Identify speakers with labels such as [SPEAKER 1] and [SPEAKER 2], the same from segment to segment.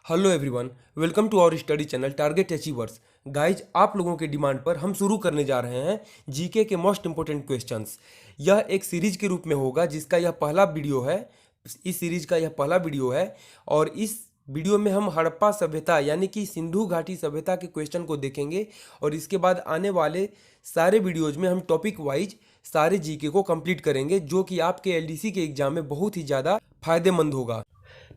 [SPEAKER 1] Hello everyone, welcome to our study channel target achievers. Guys, आप लोगों के demand पर हम शुरू करने जा रहे हैं जीके के मोस्ट इंपोर्टेंट क्वेश्चंस। यह एक सीरीज के रूप में होगा जिसका यह पहला वीडियो है। इस सीरीज का यह पहला वीडियो है और इस वीडियो में हम हड़प्पा सभ्यता यानी कि सिंधु घाटी सभ्यता के क्वेश्चन को देखेंगे और इसके बाद आने वाले सारे वीडियोज में हम टॉपिक वाइज सारे जीके को कंप्लीट करेंगे, जो कि आपके एलडीसी के एग्जाम में बहुत ही ज़्यादा फायदेमंद होगा।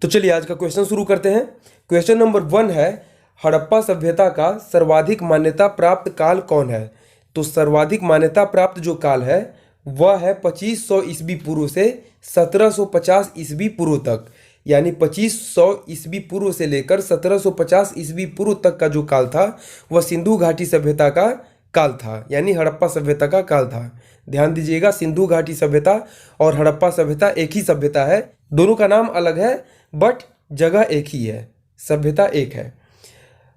[SPEAKER 1] तो चलिए आज का क्वेश्चन शुरू करते हैं। क्वेश्चन नंबर 1 है, हड़प्पा सभ्यता का सर्वाधिक मान्यता प्राप्त काल कौन है? तो सर्वाधिक मान्यता प्राप्त जो काल है वह है 2500 ईस्वी पूर्व से 1750 ईस्वी पूर्व तक, यानी 2500 ईस्वी पूर्व से लेकर 1750 ईस्वी पूर्व तक का जो काल था वह सिंधु घाटी सभ्यता का काल था, यानी हड़प्पा सभ्यता का काल था। ध्यान दीजिएगा, सिंधु घाटी सभ्यता और हड़प्पा सभ्यता एक ही सभ्यता है, दोनों का नाम अलग है बट जगह एक ही है, सभ्यता एक है।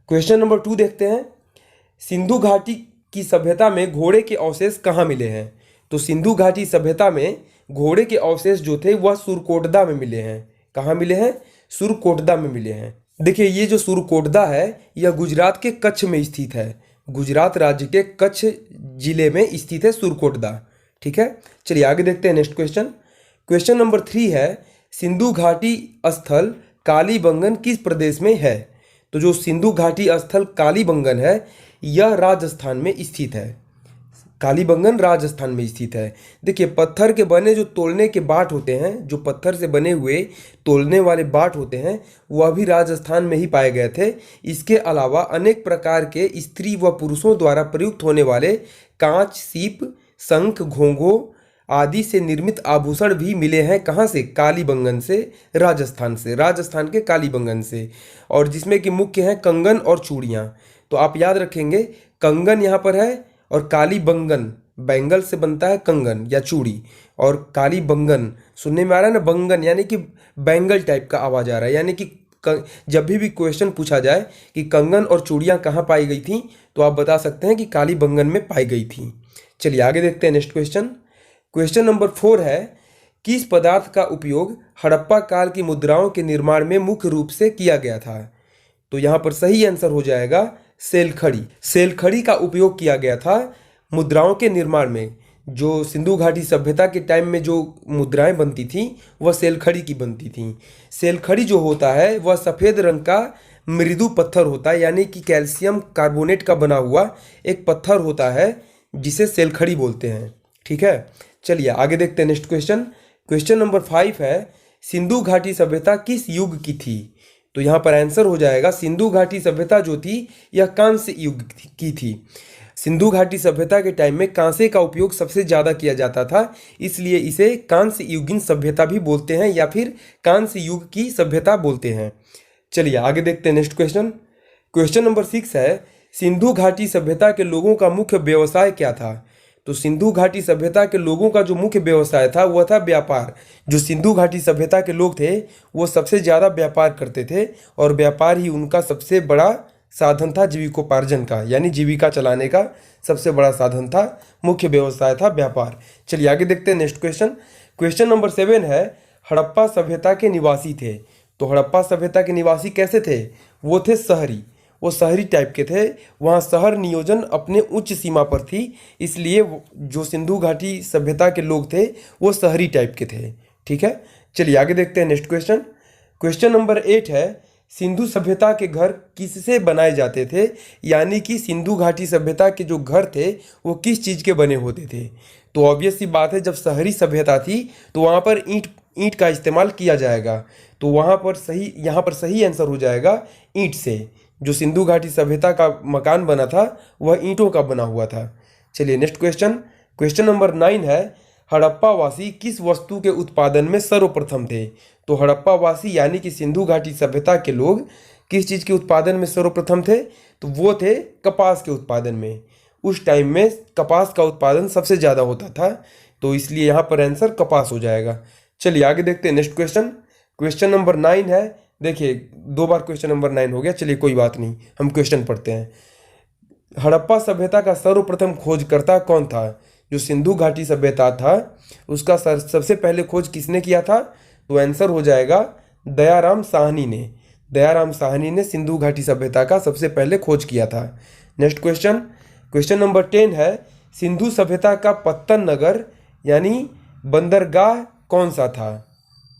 [SPEAKER 1] क्वेश्चन नंबर 2 देखते हैं। सिंधु घाटी की सभ्यता में घोड़े के अवशेष कहाँ मिले हैं? तो सिंधु घाटी सभ्यता में घोड़े के अवशेष जो थे वह सुरकोटदा में मिले हैं। कहाँ मिले हैं? सुरकोटदा में मिले हैं। देखिए, ये जो सुरकोटदा है यह गुजरात के कच्छ में स्थित है। गुजरात राज्य के कच्छ जिले में स्थित है सुरकोटदा। ठीक है, चलिए आगे देखते हैं नेक्स्ट क्वेश्चन। क्वेश्चन नंबर 3 है, सिंधु घाटी स्थल कालीबंगन किस प्रदेश में है? तो जो सिंधु घाटी स्थल कालीबंगन है यह राजस्थान में स्थित है। कालीबंगन राजस्थान में स्थित है। देखिए, पत्थर के बने जो तोलने के बाट होते हैं, जो पत्थर से बने हुए तोलने वाले बाट होते हैं वह भी राजस्थान में ही पाए गए थे। इसके अलावा अनेक प्रकार के स्त्री व पुरुषों द्वारा प्रयुक्त होने वाले कांच, सीप, शंख, घोंघों आदि से निर्मित आभूषण भी मिले हैं। कहाँ से? कालीबंगन से, राजस्थान से, राजस्थान के कालीबंगन से। और जिसमें कि मुख्य हैं कंगन और चूड़ियाँ। तो आप याद रखेंगे, कंगन यहाँ पर है और कालीबंगन, बैंगल से बनता है कंगन या चूड़ी, और कालीबंगन सुनने में आ रहा है ना, बंगन यानी कि बैंगल टाइप का आवाज़ आ रहा है। यानी कि जब भी क्वेश्चन पूछा जाए कि कंगन और चूड़ियाँ कहाँ पाई गई थी तो आप बता सकते हैं कि कालीबंगन में पाई गई थी। चलिए आगे देखते हैं नेक्स्ट क्वेश्चन। क्वेश्चन नंबर 4 है, किस पदार्थ का उपयोग हड़प्पा काल की मुद्राओं के निर्माण में मुख्य रूप से किया गया था? तो यहाँ पर सही आंसर हो जाएगा सेलखड़ी। सेलखड़ी का उपयोग किया गया था मुद्राओं के निर्माण में। जो सिंधु घाटी सभ्यता के टाइम में जो मुद्राएं बनती थी वह सेलखड़ी की बनती थी। सेलखड़ी जो होता है वह सफ़ेद रंग का मृदु पत्थर होता है, यानी कि कैल्शियम कार्बोनेट का बना हुआ एक पत्थर होता है जिसे सेलखड़ी बोलते हैं। ठीक है, चलिए आगे देखते हैं नेक्स्ट क्वेश्चन। क्वेश्चन नंबर 5 है, सिंधु घाटी सभ्यता किस युग की थी? तो यहाँ पर आंसर हो जाएगा, सिंधु घाटी सभ्यता जो थी यह कांस्य युग की थी। सिंधु घाटी सभ्यता के टाइम में कांसे का उपयोग सबसे ज़्यादा किया जाता था, इसलिए इसे कांस्य युगीन सभ्यता भी बोलते हैं या फिर कांस्य युग की सभ्यता बोलते हैं। चलिए आगे देखते हैं नेक्स्ट क्वेश्चन। क्वेश्चन नंबर 6 है, सिंधु घाटी सभ्यता के लोगों का मुख्य व्यवसाय क्या था? तो सिंधु घाटी सभ्यता के लोगों का जो मुख्य व्यवसाय था वह था व्यापार। जो सिंधु घाटी सभ्यता के लोग थे वो सबसे ज़्यादा व्यापार करते थे और व्यापार ही उनका सबसे बड़ा साधन था जीविकोपार्जन का, यानी जीविका चलाने का सबसे बड़ा साधन था, मुख्य व्यवसाय था व्यापार। चलिए आगे देखते हैं नेक्स्ट क्वेश्चन। क्वेश्चन नंबर 7 है, हड़प्पा सभ्यता के निवासी थे। तो हड़प्पा सभ्यता के निवासी कैसे थे? वो थे शहरी, वो शहरी टाइप के थे। वहाँ शहर नियोजन अपने उच्च सीमा पर थी, इसलिए जो सिंधु घाटी सभ्यता के लोग थे वो शहरी टाइप के थे। ठीक है, चलिए आगे देखते हैं नेक्स्ट क्वेश्चन। क्वेश्चन नंबर 8 है, सिंधु सभ्यता के घर किससे बनाए जाते थे? यानी कि सिंधु घाटी सभ्यता के जो घर थे वो किस चीज़ के बने होते थे? तो ऑब्वियस सी बात है, जब शहरी सभ्यता थी तो वहाँ पर ईंट का इस्तेमाल किया जाएगा। तो यहाँ पर सही आंसर हो जाएगा ईंट से। जो सिंधु घाटी सभ्यता का मकान बना था वह ईंटों का बना हुआ था। चलिए नेक्स्ट क्वेश्चन। क्वेश्चन नंबर 9 है, हड़प्पा वासी किस वस्तु के उत्पादन में सर्वप्रथम थे? तो हड़प्पा वासी यानी कि सिंधु घाटी सभ्यता के लोग किस चीज़ के उत्पादन में सर्वप्रथम थे? तो वो थे कपास के उत्पादन में। उस टाइम में कपास का उत्पादन सबसे ज़्यादा होता था, तो इसलिए यहाँ पर आंसर कपास हो जाएगा। चलिए आगे देखते हैं नेक्स्ट क्वेश्चन। क्वेश्चन नंबर 9 है, देखिए 2 बार क्वेश्चन नंबर 9 हो गया। चलिए कोई बात नहीं, हम क्वेश्चन पढ़ते हैं। हड़प्पा सभ्यता का सर्वप्रथम खोजकर्ता कौन था? जो सिंधु घाटी सभ्यता था उसका सबसे पहले खोज किसने किया था? तो आंसर हो जाएगा दयाराम साहनी ने। दयाराम साहनी ने सिंधु घाटी सभ्यता का सबसे पहले खोज किया था। नेक्स्ट क्वेश्चन, क्वेश्चन नंबर 10 है, सिंधु सभ्यता का पत्तन नगर यानी बंदरगाह कौन सा था?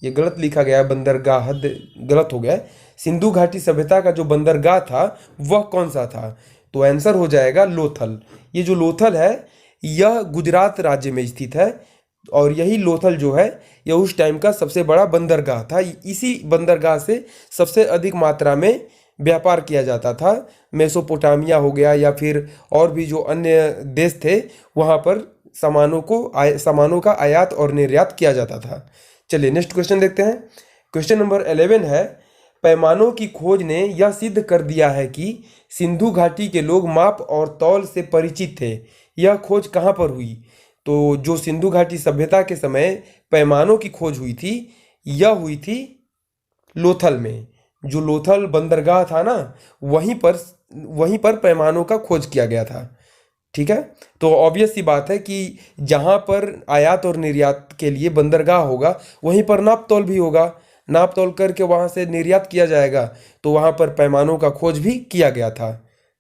[SPEAKER 1] ये गलत लिखा गया है, बंदरगाह हद गलत हो गया है। सिंधु घाटी सभ्यता का जो बंदरगाह था वह कौन सा था? तो आंसर हो जाएगा लोथल। ये जो लोथल है यह गुजरात राज्य में स्थित है और यही लोथल जो है यह उस टाइम का सबसे बड़ा बंदरगाह था। इसी बंदरगाह से सबसे अधिक मात्रा में व्यापार किया जाता था। मेसोपोटामिया हो गया या फिर और भी जो अन्य देश थे वहाँ पर सामानों का आयात और निर्यात किया जाता था। चलिए नेक्स्ट क्वेश्चन देखते हैं। क्वेश्चन नंबर 11 है, पैमानों की खोज ने यह सिद्ध कर दिया है कि सिंधु घाटी के लोग माप और तौल से परिचित थे। यह खोज कहाँ पर हुई? तो जो सिंधु घाटी सभ्यता के समय पैमानों की खोज हुई थी यह हुई थी लोथल में। जो लोथल बंदरगाह था ना वहीं पर पैमानों का खोज किया गया था। ठीक है, तो ऑब्वियस सी बात है कि जहाँ पर आयात और निर्यात के लिए बंदरगाह होगा वहीं पर नाप तौल भी होगा। नाप तौल करके वहाँ से निर्यात किया जाएगा, तो वहाँ पर पैमानों का खोज भी किया गया था।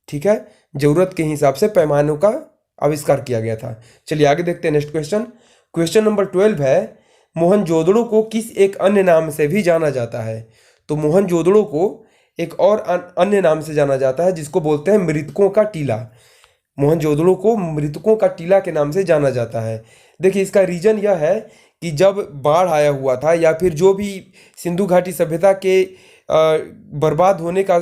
[SPEAKER 1] ठीक है, ज़रूरत के हिसाब से पैमानों का आविष्कार किया गया था। चलिए आगे देखते हैं नेक्स्ट क्वेश्चन। क्वेश्चन नंबर 12 है, मोहनजोदड़ो को किस एक अन्य नाम से भी जाना जाता है? तो मोहनजोदड़ो को एक और अन्य नाम से जाना जाता है जिसको बोलते हैं मृतकों का टीला। मोहनजोदड़ो को मृतकों का टीला के नाम से जाना जाता है। देखिए इसका रीजन यह है कि जब बाढ़ आया हुआ था या फिर जो भी सिंधु घाटी सभ्यता के बर्बाद होने का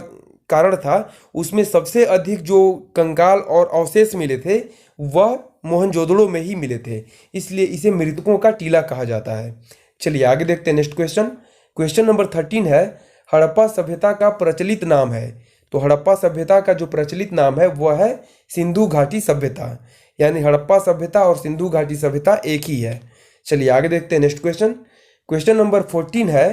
[SPEAKER 1] कारण था उसमें सबसे अधिक जो कंकाल और अवशेष मिले थे वह मोहनजोदड़ो में ही मिले थे, इसलिए इसे मृतकों का टीला कहा जाता है। चलिए आगे देखते हैं नेक्स्ट क्वेश्चन। क्वेश्चन नंबर 13 है, हड़प्पा सभ्यता का प्रचलित नाम है। तो हड़प्पा सभ्यता का जो प्रचलित नाम है वह है सिंधु घाटी सभ्यता, यानी हड़प्पा सभ्यता और सिंधु घाटी सभ्यता एक ही है। चलिए आगे देखते हैं नेक्स्ट क्वेश्चन। क्वेश्चन नंबर 14 है,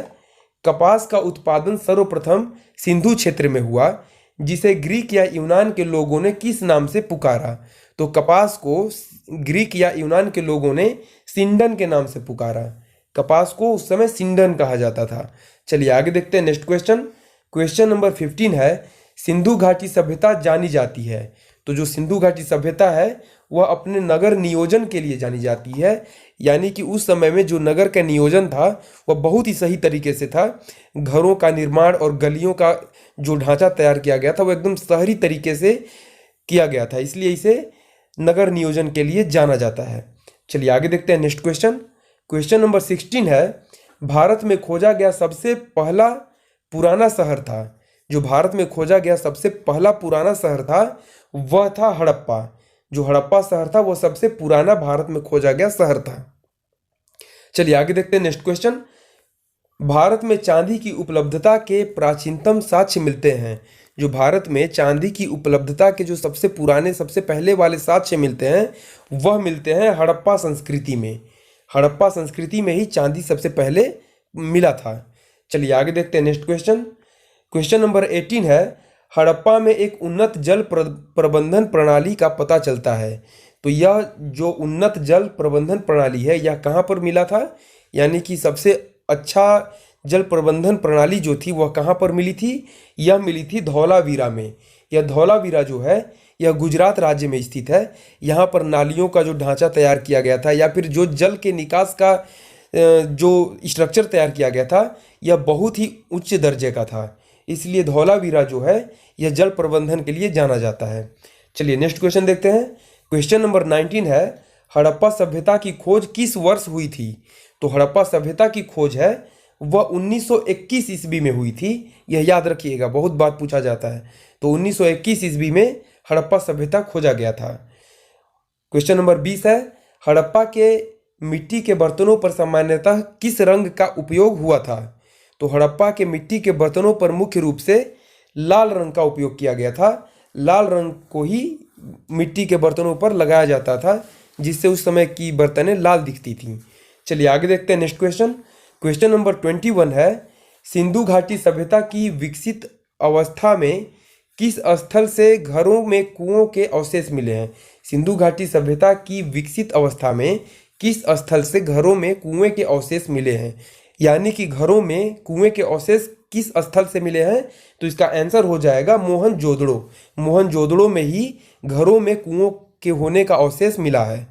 [SPEAKER 1] कपास का उत्पादन सर्वप्रथम सिंधु क्षेत्र में हुआ जिसे ग्रीक या यूनान के लोगों ने किस नाम से पुकारा? तो कपास को ग्रीक या यूनान के लोगों ने सिंडन के नाम से पुकारा। कपास को उस समय सिंडन कहा जाता था। चलिए आगे देखते हैं नेक्स्ट क्वेश्चन। क्वेश्चन नंबर 15 है, सिंधु घाटी सभ्यता जानी जाती है। तो जो सिंधु घाटी सभ्यता है वह अपने नगर नियोजन के लिए जानी जाती है, यानी कि उस समय में जो नगर का नियोजन था वह बहुत ही सही तरीके से था। घरों का निर्माण और गलियों का जो ढांचा तैयार किया गया था वो एकदम शहरी तरीके से किया गया था, इसलिए इसे नगर नियोजन के लिए जाना जाता है। चलिए आगे देखते हैं नेक्स्ट क्वेश्चन। क्वेश्चन नंबर 16 है, भारत में खोजा गया सबसे पहला पुराना शहर था। जो भारत में खोजा गया सबसे पहला पुराना शहर था वह था हड़प्पा। जो हड़प्पा शहर था वह सबसे पुराना भारत में खोजा गया शहर था। चलिए आगे देखते हैं नेक्स्ट क्वेश्चन। भारत में चांदी की उपलब्धता के प्राचीनतम साक्ष्य मिलते हैं। जो भारत में चांदी की उपलब्धता के जो सबसे पुराने सबसे पहले वाले साक्ष्य मिलते हैं वह मिलते हैं हड़प्पा संस्कृति में। हड़प्पा संस्कृति में ही चांदी सबसे पहले मिला था। चलिए आगे देखते हैं नेक्स्ट क्वेश्चन। क्वेश्चन नंबर 18 है, हड़प्पा में एक उन्नत जल प्रबंधन प्रणाली का पता चलता है। तो यह जो उन्नत जल प्रबंधन प्रणाली है यह कहाँ पर मिला था? यानी कि सबसे अच्छा जल प्रबंधन प्रणाली जो थी वह कहाँ पर मिली थी? यह मिली थी धौलावीरा में। यह धौलावीरा जो है यह गुजरात राज्य में स्थित है। यहाँ पर नालियों का जो ढांचा तैयार किया गया था या फिर जो जल के निकास का जो स्ट्रक्चर तैयार किया गया था यह बहुत ही उच्च दर्जे का था, इसलिए धौलावीरा जो है यह जल प्रबंधन के लिए जाना जाता है। चलिए नेक्स्ट क्वेश्चन देखते हैं। क्वेश्चन नंबर 19 है, हड़प्पा सभ्यता की खोज किस वर्ष हुई थी? तो हड़प्पा सभ्यता की खोज है वह 1921 ईस्वी में हुई थी। यह याद रखिएगा, बहुत बार पूछा जाता है। तो 1921 ईस्वी में हड़प्पा सभ्यता खोजा गया था। क्वेश्चन नंबर 20 है, हड़प्पा के मिट्टी के बर्तनों पर सामान्यतः किस रंग का उपयोग हुआ था? तो हड़प्पा के मिट्टी के बर्तनों पर मुख्य रूप से लाल रंग का उपयोग किया गया था। लाल रंग को ही मिट्टी के बर्तनों पर लगाया जाता था जिससे उस समय की बर्तनें लाल दिखती थीं। चलिए आगे देखते हैं नेक्स्ट क्वेश्चन। क्वेश्चन नंबर 21 है, सिंधु घाटी सभ्यता की विकसित अवस्था में किस स्थल से घरों में कुओं के अवशेष मिले हैं? सिंधु घाटी सभ्यता की विकसित अवस्था में किस स्थल से घरों में कुएं के अवशेष मिले हैं? यानी कि घरों में कुएं के अवशेष किस स्थल से मिले हैं? तो इसका आंसर हो जाएगा मोहनजोदड़ो। मोहनजोदड़ो में ही घरों में कुओं के होने का अवशेष मिला है।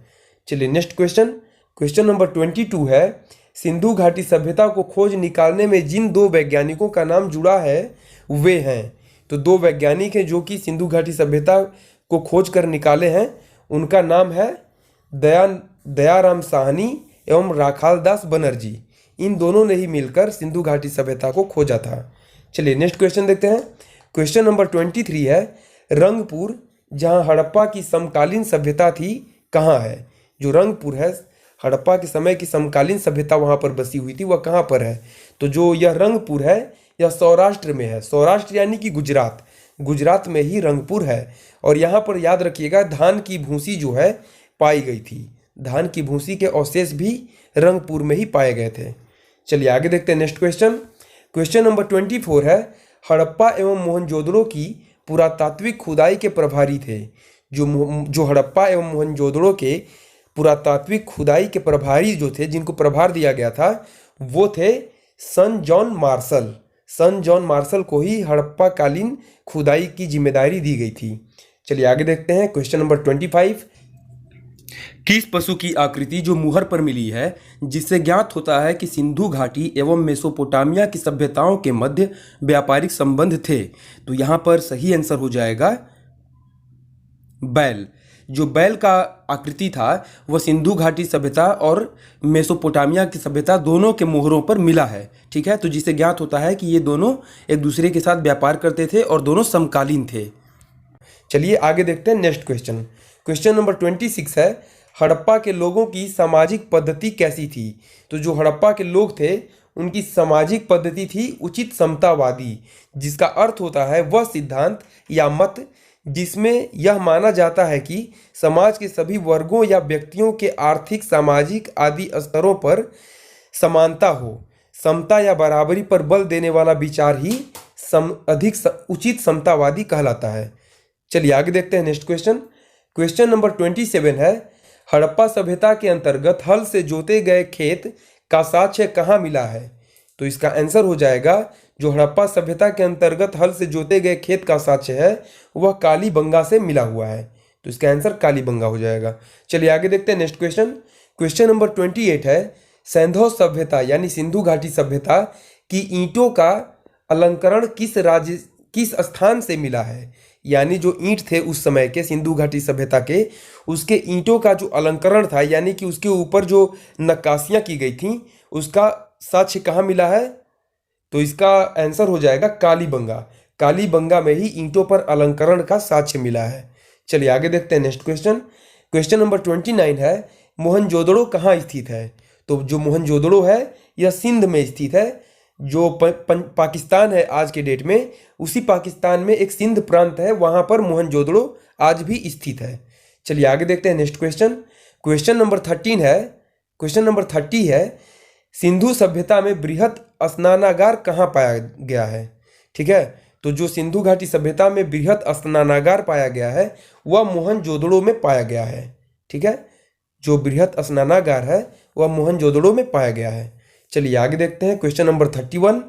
[SPEAKER 1] चलिए नेक्स्ट क्वेश्चन, क्वेश्चन नंबर 22 है, सिंधु घाटी सभ्यता को खोज निकालने में जिन दो वैज्ञानिकों का नाम जुड़ा है वे हैं। तो दो वैज्ञानिक हैं जो कि सिंधु घाटी सभ्यता को खोज कर निकाले हैं, उनका नाम है दयाराम साहनी एवं राखालदास बनर्जी। इन दोनों ने ही मिलकर सिंधु घाटी सभ्यता को खोजा था। चलिए नेक्स्ट क्वेश्चन देखते हैं, क्वेश्चन नंबर 23 है, रंगपुर जहां हड़प्पा की समकालीन सभ्यता थी कहाँ है? जो रंगपुर है, हड़प्पा के समय की समकालीन सभ्यता वहां पर बसी हुई थी, वह कहाँ पर है? तो जो यह रंगपुर है यह सौराष्ट्र में है। सौराष्ट्र यानी कि गुजरात, गुजरात में ही रंगपुर है। और यहाँ पर याद रखिएगा धान की भूसी जो है पाई गई थी, धान की भूसी के अवशेष भी रंगपुर में ही पाए गए थे। चलिए आगे देखते हैं नेक्स्ट क्वेश्चन, क्वेश्चन नंबर 24 है, हड़प्पा एवं मोहनजोदड़ो की पुरातात्विक खुदाई के प्रभारी थे। जो हड़प्पा एवं मोहनजोदड़ो के पुरातात्विक खुदाई के प्रभारी जो थे, जिनको प्रभार दिया गया था, वो थे सन जॉन मार्शल। सन जॉन मार्शल को ही हड़प्पा कालीन खुदाई की जिम्मेदारी दी गई थी। चलिए आगे देखते हैं क्वेश्चन नंबर 25, किस पशु की आकृति जो मुहर पर मिली है जिससे ज्ञात होता है कि सिंधु घाटी एवं मेसोपोटामिया की सभ्यताओं के मध्य व्यापारिक संबंध थे? तो यहाँ पर सही आंसर हो जाएगा बैल। जो बैल का आकृति था वह सिंधु घाटी सभ्यता और मेसोपोटामिया की सभ्यता दोनों के मोहरों पर मिला है। ठीक है, तो जिससे ज्ञात होता है कि ये दोनों एक दूसरे के साथ व्यापार करते थे और दोनों समकालीन थे। चलिए आगे देखते हैं नेक्स्ट क्वेश्चन, क्वेश्चन नंबर 26 है, हड़प्पा के लोगों की सामाजिक पद्धति कैसी थी? तो जो हड़प्पा के लोग थे उनकी सामाजिक पद्धति थी उचित समतावादी, जिसका अर्थ होता है वह सिद्धांत या मत जिसमें यह माना जाता है कि समाज के सभी वर्गों या व्यक्तियों के आर्थिक, सामाजिक आदि स्तरों पर समानता हो। समता या बराबरी पर बल देने वाला विचार ही अधिक उचित समतावादी कहलाता है। चलिए आगे देखते हैं नेक्स्ट क्वेश्चन, क्वेश्चन नंबर 27 है, हड़प्पा सभ्यता के अंतर्गत हल से जोते गए खेत का साक्ष्य कहाँ मिला है? तो इसका आंसर हो जाएगा, जो हड़प्पा सभ्यता के अंतर्गत हल से जोते गए खेत का साक्ष्य है वह कालीबंगा से मिला हुआ है। तो इसका आंसर कालीबंगा हो जाएगा। चलिए आगे देखते हैं नेक्स्ट क्वेश्चन, क्वेश्चन नंबर 28 है, सैंधव सभ्यता यानी सिंधु घाटी सभ्यता की ईंटों का अलंकरण किस स्थान से मिला है? यानी जो ईंट थे उस समय के सिंधु घाटी सभ्यता के, उसके ईंटों का जो अलंकरण था यानी कि उसके ऊपर जो नक्काशियां की गई थी उसका साक्ष्य कहाँ मिला है? तो इसका आंसर हो जाएगा कालीबंगा। कालीबंगा में ही ईंटों पर अलंकरण का साक्ष्य मिला है। चलिए आगे देखते हैं नेक्स्ट क्वेश्चन, क्वेश्चन नंबर 29 है, मोहनजोदड़ो कहाँ स्थित है? तो जो मोहनजोदड़ो है यह सिंध में स्थित है। जो पाकिस्तान है आज के डेट में, उसी पाकिस्तान में एक सिंध प्रांत है, वहां पर मोहनजोदड़ो आज भी स्थित है। चलिए आगे देखते हैं नेक्स्ट क्वेश्चन, क्वेश्चन नंबर 13 है, क्वेश्चन नंबर 30 है, सिंधु सभ्यता में बृहत स्नानागार कहाँ पाया गया है? ठीक है, तो जो सिंधु घाटी सभ्यता में बृहत स्नानागार पाया गया है वह मोहनजोदड़ो में पाया गया है। ठीक है, जो बृहत स्नानागार है वह मोहनजोदड़ो में पाया गया है। चलिए आगे देखते हैं क्वेश्चन नंबर 31,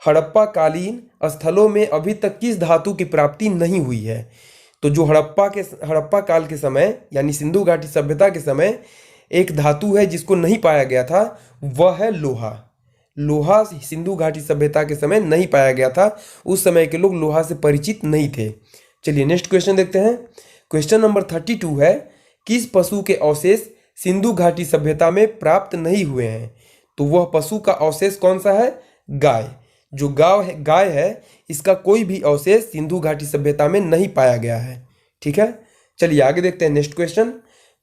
[SPEAKER 1] हड़प्पा कालीन स्थलों में अभी तक किस धातु की प्राप्ति नहीं हुई है? तो जो हड़प्पा काल के समय यानी सिंधु घाटी सभ्यता के समय एक धातु है जिसको नहीं पाया गया था, वह है लोहा। लोहा सिंधु घाटी सभ्यता के समय नहीं पाया गया था, उस समय के लोग लोहा से परिचित नहीं थे। चलिए नेक्स्ट क्वेश्चन देखते हैं, क्वेश्चन नंबर 32 है, किस पशु के अवशेष सिंधु घाटी सभ्यता में प्राप्त नहीं हुए हैं? तो वह पशु का अवशेष कौन सा है? गाय। जो गाय है इसका कोई भी अवशेष सिंधु घाटी सभ्यता में नहीं पाया गया है। ठीक है, चलिए आगे देखते हैं नेक्स्ट क्वेश्चन,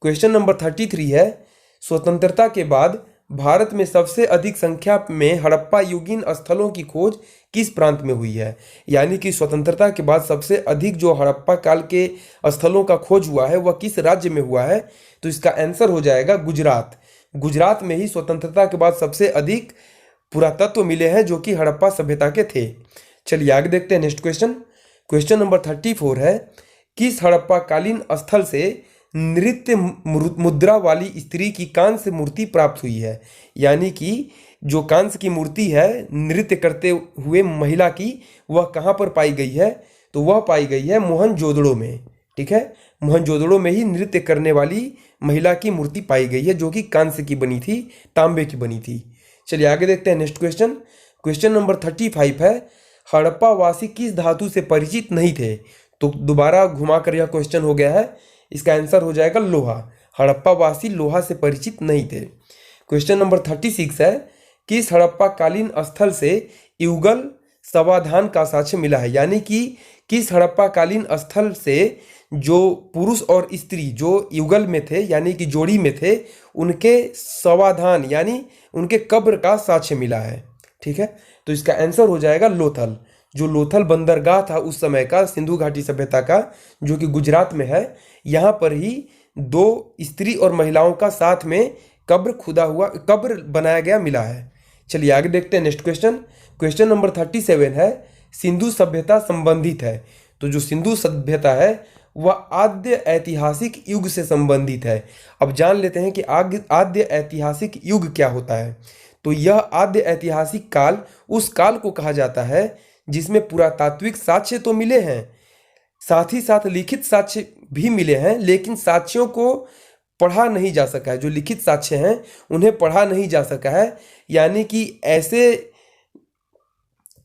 [SPEAKER 1] क्वेश्चन नंबर 33 है, स्वतंत्रता के बाद भारत में सबसे अधिक संख्या में हड़प्पा युगीन स्थलों की खोज किस प्रांत में हुई है? यानी कि स्वतंत्रता के बाद सबसे अधिक जो हड़प्पा काल के स्थलों का खोज हुआ है वह किस राज्य में हुआ है? तो इसका आंसर हो जाएगा गुजरात। गुजरात में ही स्वतंत्रता के बाद सबसे अधिक पुरातत्व मिले हैं जो कि हड़प्पा सभ्यता के थे। चलिए आगे देखते हैं नेक्स्ट क्वेश्चन, क्वेश्चन नंबर 34 है, किस हड़प्पा कालीन स्थल से नृत्य मुद्रा वाली स्त्री की कांस्य मूर्ति प्राप्त हुई है। यानी कि जो कांस्य की मूर्ति है नृत्य करते हुए महिला की, वह कहाँ पर पाई गई है? तो वह पाई गई है मोहनजोदड़ो में। ठीक है, मोहनजोदड़ो में ही नृत्य करने वाली महिला की मूर्ति पाई गई है, जो कि कांस्य की बनी थी, तांबे की बनी थी। चलिए आगे देखते हैं नेक्स्ट क्वेश्चन। क्वेश्चन नंबर 35 है, हड़प्पा वासी किस धातु से परिचित नहीं थे? तो दोबारा घुमाकर यह क्वेश्चन हो गया है, इसका आंसर हो जाएगा लोहा। हड़प्पा वासी लोहा से परिचित नहीं थे। क्वेश्चन नंबर 36 है, किस हड़प्पा कालीन स्थल से युगल समाधान का साक्ष्य मिला है? यानी कि किस हड़प्पा कालीन स्थल से जो पुरुष और स्त्री जो युगल में थे यानी कि जोड़ी में थे, उनके समाधान यानी उनके कब्र का साक्ष्य मिला है। ठीक है, तो इसका आंसर हो जाएगा लोथल। जो लोथल बंदरगाह था उस समय का सिंधु घाटी सभ्यता का, जो कि गुजरात में है, यहाँ पर ही दो स्त्री और महिलाओं का साथ में कब्र बनाया गया मिला है। चलिए आगे देखते हैं नेक्स्ट क्वेश्चन। क्वेश्चन नंबर 37 है, सिंधु सभ्यता संबंधित है। तो जो सिंधु सभ्यता है वह आद्य ऐतिहासिक युग से संबंधित है। अब जान लेते हैं कि आद्य ऐतिहासिक युग क्या होता है। तो यह आद्य ऐतिहासिक काल उस काल को कहा जाता है जिसमें पुरातात्विक साक्ष्य तो मिले हैं, साथ ही साथ लिखित साक्ष्य भी मिले हैं, लेकिन साक्ष्यों को पढ़ा नहीं जा सका है। जो लिखित साक्ष्य हैं उन्हें पढ़ा नहीं जा सका है। यानी कि ऐसे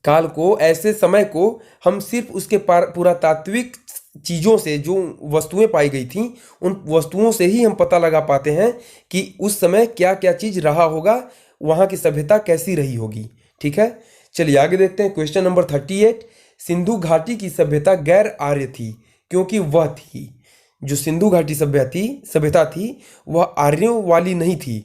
[SPEAKER 1] काल को, ऐसे समय को हम सिर्फ उसके पुरातात्विक चीज़ों से, जो वस्तुएं पाई गई थी उन वस्तुओं से ही हम पता लगा पाते हैं कि उस समय क्या क्या चीज़ रहा होगा, वहाँ की सभ्यता कैसी रही होगी। ठीक है, चलिए आगे देखते हैं। क्वेश्चन नंबर 38, सिंधु घाटी की सभ्यता गैर आर्य थी क्योंकि वह थी, जो सिंधु घाटी सभ्यता थी वह आर्यों वाली नहीं थी।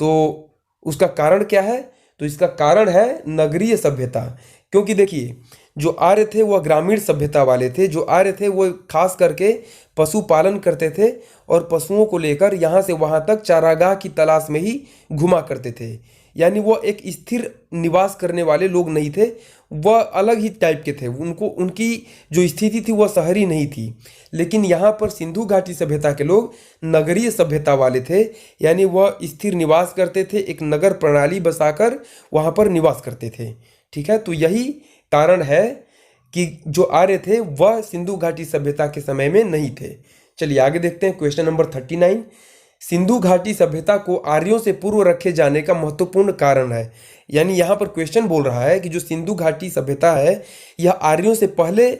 [SPEAKER 1] तो उसका कारण क्या है? तो इसका कारण है नगरीय सभ्यता। क्योंकि देखिए, जो आर्य थे वह ग्रामीण सभ्यता वाले थे। जो आर्य थे वो खास करके पशुपालन करते थे और पशुओं को लेकर यहाँ से वहाँ तक चारागाह की तलाश में ही घुमा करते थे। यानी वो एक स्थिर निवास करने वाले लोग नहीं थे, वह अलग ही टाइप के थे। उनकी जो स्थिति थी वह शहरी नहीं थी। लेकिन यहाँ पर सिंधु घाटी सभ्यता के लोग नगरीय सभ्यता वाले थे, यानी वह स्थिर निवास करते थे, एक नगर प्रणाली बसाकर वहाँ पर निवास करते थे। ठीक है, तो यही कारण है कि जो आर्य थे वह सिंधु घाटी सभ्यता के समय में नहीं थे। चलिए आगे देखते हैं। क्वेश्चन नंबर 39, सिंधु घाटी सभ्यता को आर्यों से पूर्व रखे जाने का महत्वपूर्ण कारण है। यानी यहाँ पर क्वेश्चन बोल रहा है कि जो सिंधु घाटी सभ्यता है यह आर्यों से पहले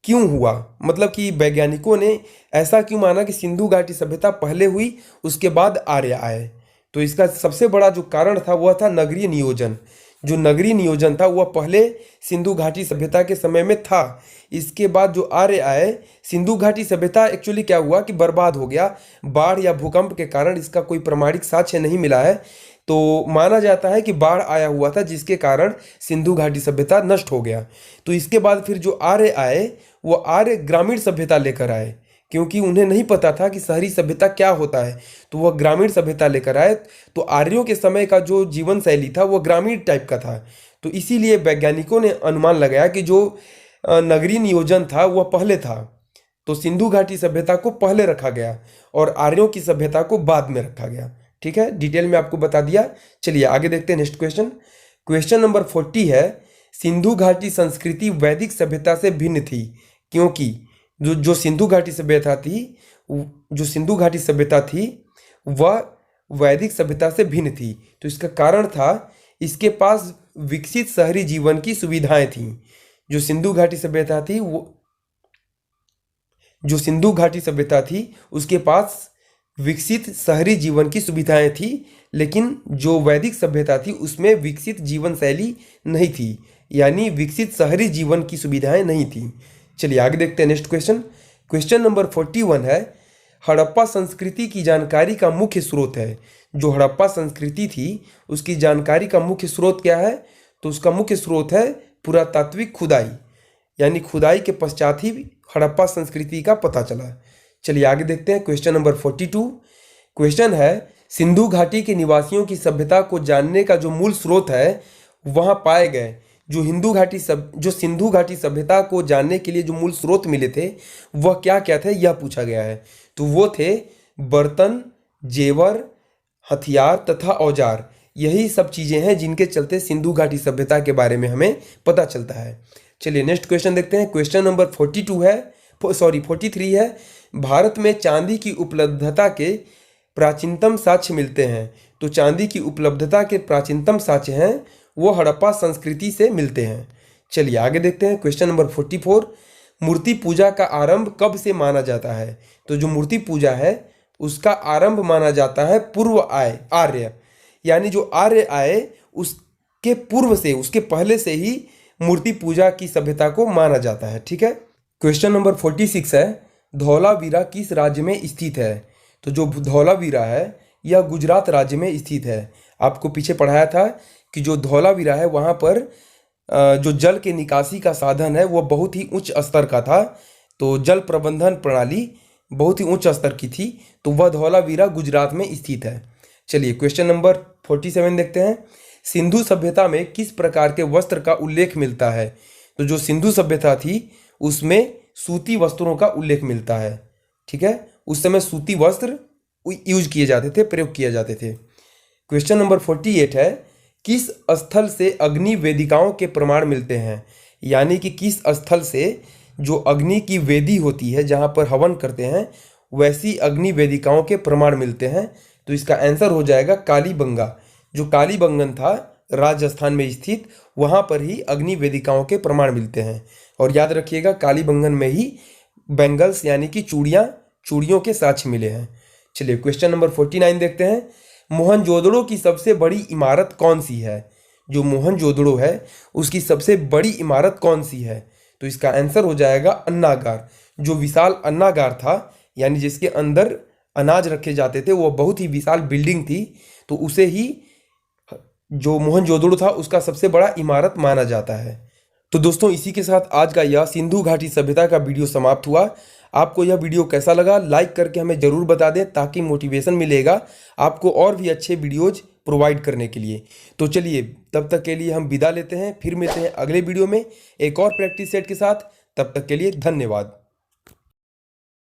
[SPEAKER 1] क्यों हुआ, मतलब कि वैज्ञानिकों ने ऐसा क्यों माना कि सिंधु घाटी सभ्यता पहले हुई उसके बाद आर्य आए। तो इसका सबसे बड़ा जो कारण था वह था नगरीय नियोजन। जो नगरीय नियोजन था वह पहले सिंधु घाटी सभ्यता के समय में था। इसके बाद जो आर्य आए, सिंधु घाटी सभ्यता एक्चुअली क्या हुआ कि बर्बाद हो गया बाढ़ या भूकंप के कारण। इसका कोई प्रमाणिक साक्ष्य नहीं मिला है, तो माना जाता है कि बाढ़ आया हुआ था जिसके कारण सिंधु घाटी सभ्यता नष्ट हो गया। तो इसके बाद फिर जो आर्य आए वो आर्य ग्रामीण सभ्यता लेकर आए, क्योंकि उन्हें नहीं पता था कि शहरी सभ्यता क्या होता है, तो वह ग्रामीण सभ्यता लेकर आए। तो आर्यों के समय का जो जीवन शैली था वह ग्रामीण टाइप का था। तो इसीलिए वैज्ञानिकों ने अनुमान लगाया कि जो नगरीय नियोजन था वह पहले था, तो सिंधु घाटी सभ्यता को पहले रखा गया और आर्यों की सभ्यता को बाद में रखा गया। ठीक है, डिटेल में आपको बता दिया। चलिए आगे देखते हैं नेक्स्ट क्वेश्चन। क्वेश्चन नंबर 40 है, सिंधु घाटी संस्कृति वैदिक सभ्यता से भिन्न थी क्योंकि जो सिंधु घाटी सभ्यता थी वह वैदिक सभ्यता से भिन्न थी। तो इसका कारण था इसके पास विकसित शहरी जीवन की सुविधाएं थीं। जो सिंधु घाटी सभ्यता थी उसके पास विकसित शहरी जीवन की सुविधाएं थी, लेकिन जो वैदिक सभ्यता थी उसमें विकसित जीवन शैली नहीं थी, यानी विकसित शहरी जीवन की सुविधाएं नहीं थी। चलिए आगे देखते हैं नेक्स्ट क्वेश्चन। क्वेश्चन नंबर 41 है, हड़प्पा संस्कृति की जानकारी का मुख्य स्रोत है। जो हड़प्पा संस्कृति थी उसकी जानकारी का मुख्य स्रोत क्या है? तो उसका मुख्य स्रोत है पुरातात्विक खुदाई, यानी खुदाई के पश्चात ही हड़प्पा संस्कृति का पता चला। चलिए आगे देखते हैं। क्वेश्चन नंबर 42 क्वेश्चन है, सिंधु घाटी के निवासियों की सभ्यता को जानने का जो मूल स्रोत है वहाँ पाए गए जो सिंधु घाटी सभ्यता को जानने के लिए जो मूल स्रोत मिले थे वह क्या क्या थे, यह पूछा गया है। तो वो थे बर्तन, जेवर, हथियार तथा औजार। यही सब चीज़ें हैं जिनके चलते सिंधु घाटी सभ्यता के बारे में हमें पता चलता है। चलिए नेक्स्ट क्वेश्चन देखते हैं। क्वेश्चन नंबर 43 है। भारत में चांदी की उपलब्धता के प्राचीनतम साक्ष्य मिलते हैं। तो चांदी की उपलब्धता के प्राचीनतम साक्ष्य हैं वो हड़प्पा संस्कृति से मिलते हैं। चलिए आगे देखते हैं। क्वेश्चन नंबर 44, मूर्ति पूजा का आरंभ कब से माना जाता है। तो जो मूर्ति पूजा है उसका आरंभ माना जाता है पूर्व आर्य, यानी जो आर्य आए उसके पूर्व से, उसके पहले से ही मूर्ति पूजा की सभ्यता को माना जाता है। ठीक है। क्वेश्चन नंबर 46 है, धौलावीरा किस राज्य में स्थित है। तो जो धौलावीरा है यह गुजरात राज्य में स्थित है। आपको पीछे पढ़ाया था कि जो धौलावीरा है वहाँ पर जो जल के निकासी का साधन है वो बहुत ही उच्च स्तर का था। तो जल प्रबंधन प्रणाली बहुत ही उच्च स्तर की थी। तो वह धौलावीरा गुजरात में स्थित है। चलिए क्वेश्चन नंबर 47 देखते हैं। सिंधु सभ्यता में किस प्रकार के वस्त्र का उल्लेख मिलता है। तो जो सिंधु सभ्यता थी उसमें सूती वस्त्रों का उल्लेख मिलता है। ठीक है, उस समय सूती वस्त्र यूज किए जाते थे, प्रयोग किए जाते थे। क्वेश्चन नंबर 48 है, किस स्थल से अग्नि वेदिकाओं के प्रमाण मिलते हैं। यानी कि किस स्थल से जो अग्नि की वेदी होती है जहाँ पर हवन करते हैं वैसी अग्नि वेदिकाओं के प्रमाण मिलते हैं। तो इसका आंसर हो जाएगा कालीबंगा। जो कालीबंगन था राजस्थान में स्थित, वहाँ पर ही अग्नि वेदिकाओं के प्रमाण मिलते हैं। और याद रखिएगा कालीबंगन में ही बैंगल्स यानी कि चूड़ियों के साक्ष्य मिले हैं। चलिए क्वेश्चन नंबर 49 देखते हैं। मोहनजोदड़ो की सबसे बड़ी इमारत कौन सी है। जो मोहनजोदड़ो है उसकी सबसे बड़ी इमारत कौन सी है। तो इसका आंसर हो जाएगा अन्नागार। जो विशाल अन्नागार था यानी जिसके अंदर अनाज रखे जाते थे, वो बहुत ही विशाल बिल्डिंग थी। तो उसे ही जो मोहनजोदड़ो था उसका सबसे बड़ा इमारत माना जाता है। तो दोस्तों इसी के साथ आज का यह सिंधु घाटी सभ्यता का वीडियो समाप्त हुआ। आपको यह वीडियो कैसा लगा लाइक करके हमें ज़रूर बता दें ताकि मोटिवेशन मिलेगा आपको और भी अच्छे वीडियोज प्रोवाइड करने के लिए। तो चलिए तब तक के लिए हम विदा लेते हैं, फिर मिलते हैं अगले वीडियो में एक और प्रैक्टिस सेट के साथ। तब तक के लिए धन्यवाद।